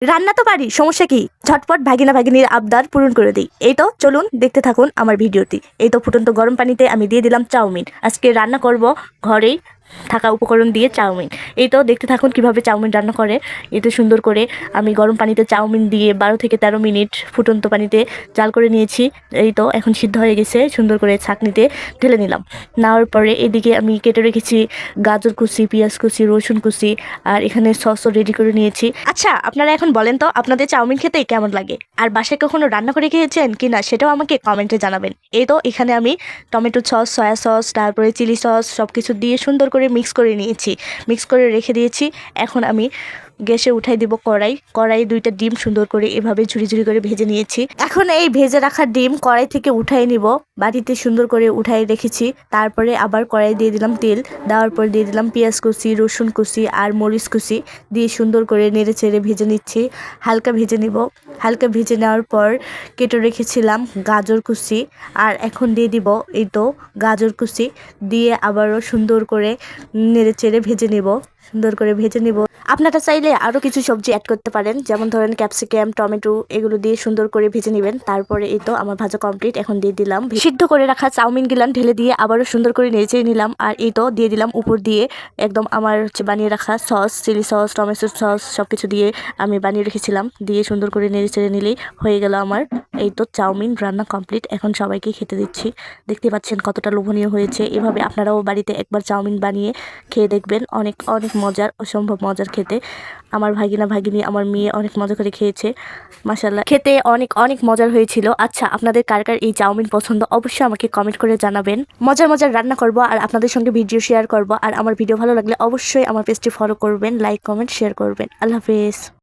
রান্না তো পারি, সমস্যা কি? ঝটপট ভাগিনা ভাগিনীর আবদার পূরণ করে দিই। এই তো চলুন দেখতে থাকুন আমার ভিডিওটি। এই তো ফুটন্ত গরম পানিতে আমি দিয়ে দিলাম চাউমিন। আজকে রান্না করব ঘরেই থাকা উপকরণ দিয়ে চাউমিন। এই তো দেখতে থাকুন কিভাবে চাউমিন রান্না করে। এই তো সুন্দর করে আমি গরম পানিতে চাউমিন দিয়ে 12 থেকে 13 মিনিট ফুটন্ত পানিতে জাল করে নিয়েছি। এই তো এখন সিদ্ধ হয়ে গেছে, সুন্দর করে ছাঁকনিতে ঢেলে নিলাম। নেওয়ার পরে এদিকে আমি কেটে রেখেছি গাজর কুচি, পেঁয়াজ কুচি, রসুন কুচি, আর এখানে সসও রেডি করে নিয়েছি। আচ্ছা, আপনারা এখন বলেন তো আপনাদের চাউমিন খেতে কেমন লাগে, আর বাসায় কখনো রান্না করে খেয়েছেন কিনা সেটাও আমাকে কমেন্টে জানাবেন। এই তো এখানে আমি টমেটো সস, সয়া সস, তারপরে চিলি সস সব কিছু দিয়ে সুন্দর করে মিক্স করে নিয়েছি, মিক্স করে রেখে দিয়েছি। এখন আমি গ্যাসে উঠাই দিব কড়াই 2টা ডিম সুন্দর করে এভাবে ঝুরি ঝুরি করে ভেজে নিয়েছি। এখন এই ভেজে রাখা ডিম কড়াই থেকে উঠাই নিব। বাটিতে সুন্দর করে উঠাই রেখেছি। তারপরে আবার কড়াই দিয়ে দিলাম তেল, দেওয়ার পর দিয়ে দিলাম পেঁয়াজ কুচি, রসুন কুচি আর মরিচ কুচি দিয়ে সুন্দর করে নেড়ে চেড়ে ভেজে নিচ্ছি। হালকা ভেজে নিব। হালকা ভেজে নেওয়ার পর কেটে রেখেছিলাম গাজর কুচি, আর এখন দিয়ে দিব এই তো গাজর কুচি দিয়ে আবারও সুন্দর করে নেড়ে চেড়ে ভেজে নিব, সুন্দর করে ভেজে নিব। আপনারা চাইলে আরও কিছু সবজি অ্যাড করতে পারেন, যেমন ধরেন ক্যাপসিকাম, টমেটো, এগুলো দিয়ে সুন্দর করে ভেজে নেবেন। তারপরে এই তো আমার ভাজা কমপ্লিট। এখন দিয়ে দিলাম সিদ্ধ করে রাখা চাউমিন গিলান, ঢেলে দিয়ে আবারও সুন্দর করে নেড়ে নিলাম। আর এই তো দিয়ে দিলাম উপর দিয়ে একদম আমার বানিয়ে রাখা sauce, chilli sauce, tomato sauce সব কিছু দিয়ে আমি বানিয়ে রেখেছিলাম, দিয়ে সুন্দর করে নেড়ে চেড়ে নিলেই হয়ে গেল আমার এই তো চাউমিন রান্না কমপ্লিট। এখন সবাইকে খেতে দিচ্ছি। দেখতে পাচ্ছেন কতটা লোভনীয় হয়েছে। এভাবে আপনারাও বাড়িতে একবার চাউমিন বানিয়ে খেয়ে দেখবেন, অনেক অনেক মজার, অসম্ভব মজার খেতে। আমার ভাগিনা ভাগিনী, আমার মেয়ে অনেক মজা করে খেয়েছে। মাশাআল্লাহ, খেতে অনেক অনেক মজার হয়েছিল। আচ্ছা, আপনাদের কার কার এই চাউমিন পছন্দ অবশ্যই আমাকে কমেন্ট করে জানাবেন। মজার মজার রান্না করব আর আপনাদের সঙ্গে ভিডিও শেয়ার করব। আর আমার ভিডিও ভালো লাগলে অবশ্যই আমার পেজটি ফলো করবেন, লাইক, কমেন্ট, শেয়ার করবেন। আল্লাহ হাফেজ।